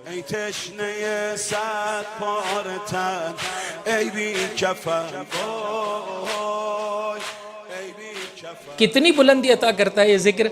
ای تشنه صد پاره تن ای بی کفن وای ای بی کفن. کتنی بلندی عطا کرتا ہے یہ ذکر.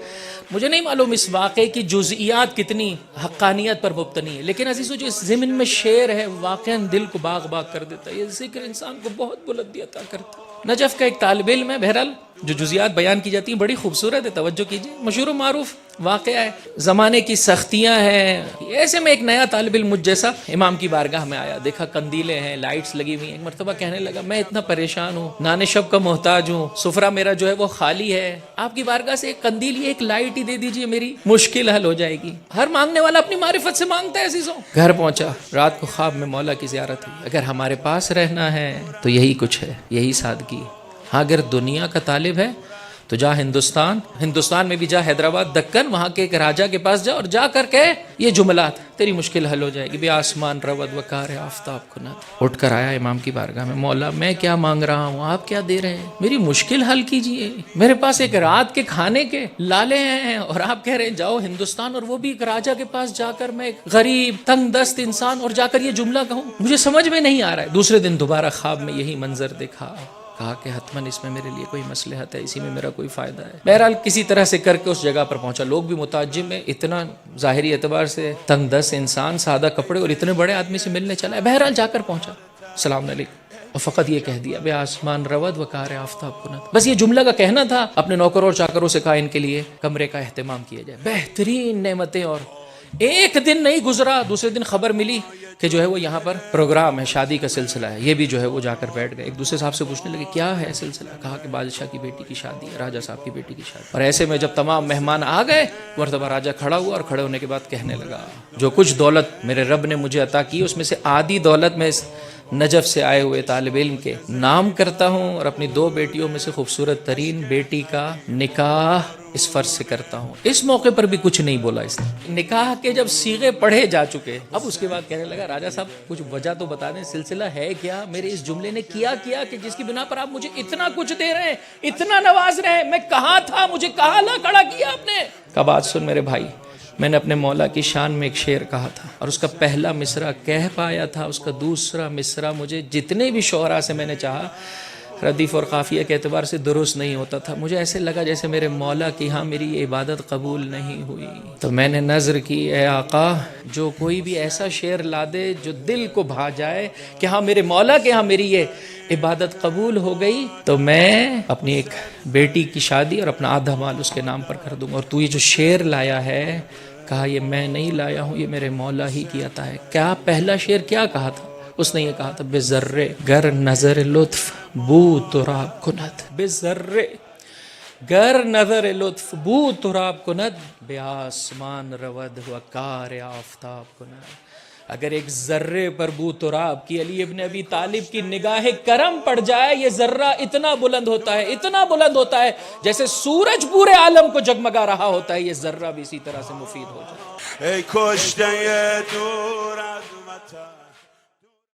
مجھے نہیں معلوم اس واقعے کی جزئیات کتنی حقانیت پر مبتنی ہے، لیکن عزیزو جو اس ضمن میں شعر ہے واقعاً دل کو باغ باغ کر دیتا ہے. یہ ذکر انسان کو بہت بلندی عطا کرتا ہے. نجف کا ایک طالب علم ہے، بہرحال جو جزئیات بیان کی جاتی ہیں بڑی خوبصورت ہے، توجہ کیجیے. مشہور و معروف واقعہ ہے، زمانے کی سختیاں ہیں. ایسے میں ایک نیا طالب علم مجھ جیسا امام کی بارگاہ میں آیا، دیکھا کندیلیں ہیں، لائٹس لگی ہوئی ہیں. ایک مرتبہ کہنے لگا میں اتنا پریشان ہوں، نان شب کا محتاج ہوں، سفرہ میرا جو ہے وہ خالی ہے، آپ کی بارگاہ سے ایک کندیل ایک لائٹ ہی دے دیجئے، میری مشکل حل ہو جائے گی. ہر مانگنے والا اپنی معرفت سے مانگتا ہے عزیزوں. گھر پہنچا، رات کو خواب میں مولا کی زیارت ہوئی. اگر ہمارے پاس رہنا ہے تو یہی کچھ ہے، یہی سادگی. ہاں اگر دنیا کا طالب ہے تو جا ہندوستان میں بھی جا حیدرآباد دکن، وہاں کے ایک راجہ کے پاس جا اور جا کر کہ یہ جملات، تیری مشکل حل ہو جائے گی. بے آسمان رود وقار آفتاب کنت. اٹھ کر آیا امام کی بارگاہ میں، مولا میں کیا مانگ رہا ہوں، آپ کیا دے رہے ہیں، میری مشکل حل کیجئے. میرے پاس ایک رات کے کھانے کے لالے ہیں اور آپ کہہ رہے ہیں جاؤ ہندوستان، اور وہ بھی ایک راجہ کے پاس جا کر میں ایک غریب تنگ دست انسان اور جا کر یہ جملہ کہوں. مجھے سمجھ میں نہیں آ رہا ہے. دوسرے دن دوبارہ خواب میں یہی منظر دیکھا. کہا کہ حتماً اس میں میرے لیے کوئی مصلحت ہے، اسی میں میرا کوئی فائدہ ہے. بہرحال کسی طرح سے کر کے اس جگہ پر پہنچا. لوگ بھی متعجب ہیں، اتنا ظاہری اعتبار سے تنگ دست انسان، سادہ کپڑے اور اتنے بڑے آدمی سے ملنے چلا ہے. بہرحال جا کر پہنچا، السلام علیکم، اور فقط یہ کہہ دیا بے آسمان رود وقار آفتاب کنت. بس یہ جملہ کا کہنا تھا. اپنے نوکروں اور چاکروں سے کہا ان کے لیے کمرے کا اہتمام کیا جائے. بہترین نعمتیں. اور ایک دن نہیں گزرا، دوسرے دن خبر ملی کہ جو ہے وہ یہاں پر پروگرام ہے، شادی کا سلسلہ ہے. یہ بھی جو ہے وہ جا کر بیٹھ گئے. ایک دوسرے صاحب سے پوچھنے لگے کیا ہے سلسلہ. کہا کہ بادشاہ کی بیٹی کی شادی ہے، راجہ صاحب کی بیٹی کی شادی. اور ایسے میں جب تمام مہمان آ گئے، مرتبہ راجہ کھڑا ہوا اور کھڑے ہونے کے بعد کہنے لگا جو کچھ دولت میرے رب نے مجھے عطا کی اس میں سے آدھی دولت میں اس نجف سے آئے ہوئے طالب علم کے نام کرتا ہوں، اور اپنی دو بیٹیوں میں سے خوبصورت ترین بیٹی کا نکاح اس فرض سے کرتا ہوں. اس موقع پر بھی کچھ نہیں بولا اس نے. نکاح کے جب صیغے پڑھے جا چکے، اب اس کے بعد کہنے لگا راجہ صاحب کچھ وجہ تو بتا دیں، سلسلہ ہے کیا، میرے اس جملے نے کیا کہ جس کی بنا پر آپ مجھے اتنا کچھ دے رہے ہیں، اتنا نواز رہے ہیں، میں کہاں تھا، مجھے کہاں لا کھڑا کیا آپ نے. کہا بات سن میرے بھائی، میں نے اپنے مولا کی شان میں ایک شعر کہا تھا اور اس کا پہلا مصرع کہہ پایا تھا، اس کا دوسرا مصرع مجھے جتنے بھی شعراء سے میں نے چاہا ردیف اور قافیہ کے اعتبار سے درست نہیں ہوتا تھا. مجھے ایسے لگا جیسے میرے مولا کی ہاں میری یہ عبادت قبول نہیں ہوئی. تو میں نے نظر کی اے آقا جو کوئی بھی ایسا شعر لا دے جو دل کو بھا جائے کہ ہاں میرے مولا کے ہاں میری یہ عبادت قبول ہو گئی، تو میں اپنی ایک بیٹی کی شادی اور اپنا آدھا مال اس کے نام پر کر دوں گا. اور تو یہ جو شعر لایا ہے، کہا یہ میں نہیں لایا ہوں، یہ میرے مولا ہی کی عطا ہے. کیا پہلا شعر کیا کہا تھا؟ اس نے یہ کہا تھا بے ذرے گر نظر لطف بو تراب کند. بے ذرے گر نظر لطف بو تراب کند، بے آسمان رود وقار آفتاب کند. اگر ایک ذرے پر بو تراب کی علی ابن ابی طالب کی نگاہ کرم پڑ جائے، یہ ذرہ اتنا بلند ہوتا ہے، اتنا بلند ہوتا ہے جیسے سورج پورے عالم کو جگمگا رہا ہوتا ہے. یہ ذرہ بھی اسی طرح سے مفید ہو جائے. ای کشته دور از وطن